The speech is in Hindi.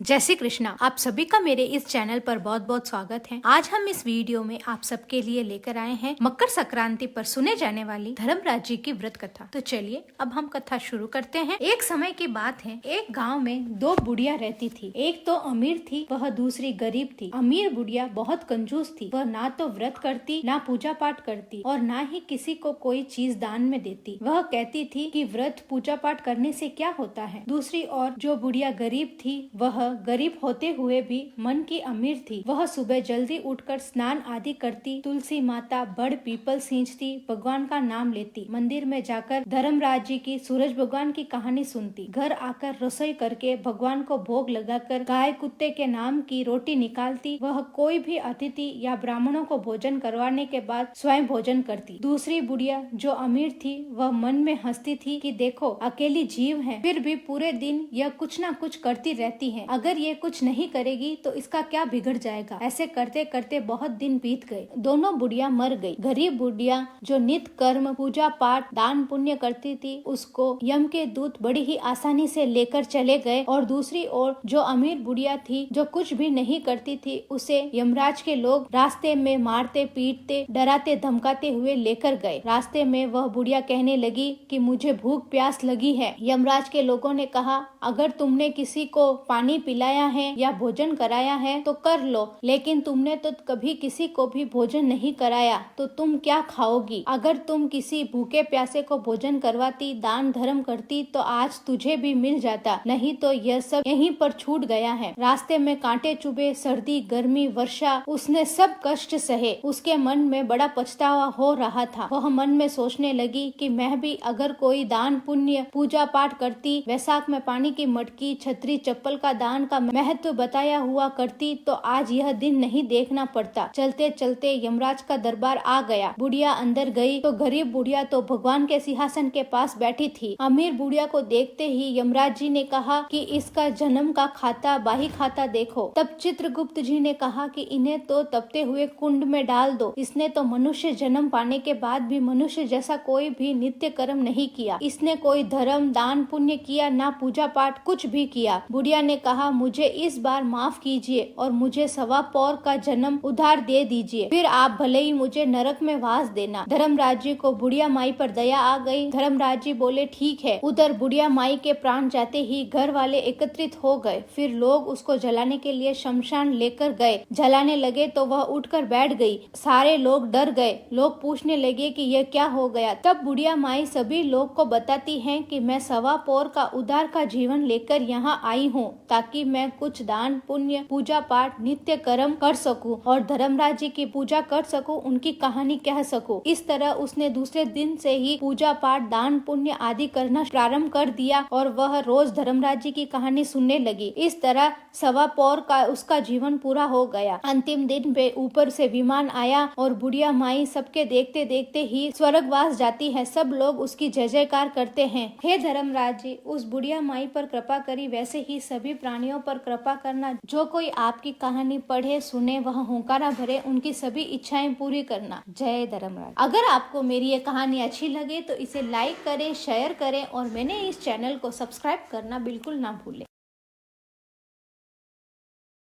जय श्री कृष्णा। आप सभी का मेरे इस चैनल पर बहुत बहुत स्वागत है। आज हम इस वीडियो में आप सबके लिए लेकर आए हैं मकर संक्रांति पर सुने जाने वाली धर्मराज जी की व्रत कथा। तो चलिए अब हम कथा शुरू करते हैं। एक समय की बात है, एक गांव में दो बुढ़िया रहती थी। एक तो अमीर थी, वह दूसरी गरीब थी। अमीर बुढ़िया बहुत कंजूस थी। वह ना तो व्रत करती, ना पूजा पाठ करती और ना ही किसी को कोई चीज दान में देती। वह कहती थी कि व्रत पूजा पाठ करने से क्या होता है। दूसरी ओर जो बुढ़िया गरीब थी, वह गरीब होते हुए भी मन की अमीर थी। वह सुबह जल्दी उठकर स्नान आदि करती, तुलसी माता, बड़ पीपल सींचती, भगवान का नाम लेती, मंदिर में जाकर धर्मराज जी की, सूरज भगवान की कहानी सुनती, घर आकर रसोई करके भगवान को भोग लगाकर गाय कुत्ते के नाम की रोटी निकालती। वह कोई भी अतिथि या ब्राह्मणों को भोजन करवाने के बाद स्वयं भोजन करती। दूसरी बुढ़िया जो अमीर थी, वह मन में हंसती थी कि देखो अकेली जीव है, फिर भी पूरे दिन यह कुछ न कुछ करती रहती है। अगर ये कुछ नहीं करेगी तो इसका क्या बिगड़ जाएगा। ऐसे करते करते बहुत दिन बीत गए। दोनों बुढ़िया मर गई। गरीब बुढ़िया जो नित्य कर्म, पूजा पाठ, दान पुण्य करती थी, उसको यम के दूत बड़ी ही आसानी से लेकर चले गए। और दूसरी ओर जो अमीर बुढ़िया थी, जो कुछ भी नहीं करती थी, उसे यमराज के लोग रास्ते में मारते, पीटते, डराते, धमकाते हुए लेकर गए। रास्ते में वह बुढ़िया कहने लगी कि मुझे भूख प्यास लगी है। यमराज के लोगों ने कहा, अगर तुमने किसी को पानी पिलाया है या भोजन कराया है तो कर लो, लेकिन तुमने तो कभी किसी को भी भोजन नहीं कराया तो तुम क्या खाओगी। अगर तुम किसी भूखे प्यासे को भोजन करवाती, दान धर्म करती तो आज तुझे भी मिल जाता, नहीं तो यह सब यहीं पर छूट गया है। रास्ते में कांटे चुभे, सर्दी, गर्मी, वर्षा, उसने सब कष्ट सहे। उसके मन में बड़ा पछतावा हो रहा था। वह मन में सोचने लगी कि मैं भी अगर कोई दान पुण्य, पूजा पाठ करती, वैसाख में पानी की मटकी, छतरी, चप्पल का दान का महत्व बताया हुआ करती तो आज यह दिन नहीं देखना पड़ता। चलते चलते यमराज का दरबार आ गया। बुढ़िया अंदर गई तो गरीब बुढ़िया तो भगवान के सिंहासन के पास बैठी थी। अमीर बुढ़िया को देखते ही यमराज जी ने कहा कि इसका जन्म का खाता, बाही खाता देखो। तब चित्रगुप्त जी ने कहा कि इन्हें तो तपते हुए कुंड में डाल दो। इसने तो मनुष्य जन्म पाने के बाद भी मनुष्य जैसा कोई भी नित्य कर्म नहीं किया। इसने कोई धर्म, दान पुण्य किया, ना पूजा पाठ कुछ भी किया। बुढ़िया ने कहा, मुझे इस बार माफ कीजिए और मुझे सवा पौर का जन्म उधार दे दीजिए, फिर आप भले ही मुझे नरक में वास देना। धर्मराज जी को बुढ़िया माई पर दया आ गई। धर्मराज जी बोले, ठीक है। उधर बुढ़िया माई के प्राण जाते ही घर वाले एकत्रित हो गए। फिर लोग उसको जलाने के लिए शमशान लेकर गए। जलाने लगे तो वह उठकर बैठ गई। सारे लोग डर गए। लोग पूछने लगे कि यह क्या हो गया। तब बुढ़िया माई सभी लोग को बताती है कि मैं सवा पौर का उधार का जीवन लेकर यहाँ आई हूँ, ताकि मैं कुछ दान पुण्य, पूजा पाठ, नित्य कर्म कर सकूं और धर्मराज जी की पूजा कर सकूं, उनकी कहानी कह सकूं। इस तरह उसने दूसरे दिन से ही पूजा पाठ, दान पुण्य आदि करना प्रारंभ कर दिया और वह रोज धर्मराज जी की कहानी सुनने लगी। इस तरह सवा पौर का उसका जीवन पूरा हो गया। अंतिम दिन पे ऊपर से विमान आया और बुढ़िया माई सबके देखते देखते ही स्वर्गवास जाती है। सब लोग उसकी जय जयकार करते हैं। हे धर्मराज जी, उस बुढ़िया माई पर कृपा करी, वैसे ही सभी प्राणियों पर कृपा करना। जो कोई आपकी कहानी पढ़े, सुने, वह हुंकारा भरे, उनकी सभी इच्छाएं पूरी करना। जय धर्मराज। अगर आपको मेरी ये कहानी अच्छी लगे तो इसे लाइक करें, शेयर करें और मैंने इस चैनल को सब्सक्राइब करना बिल्कुल ना भूलें।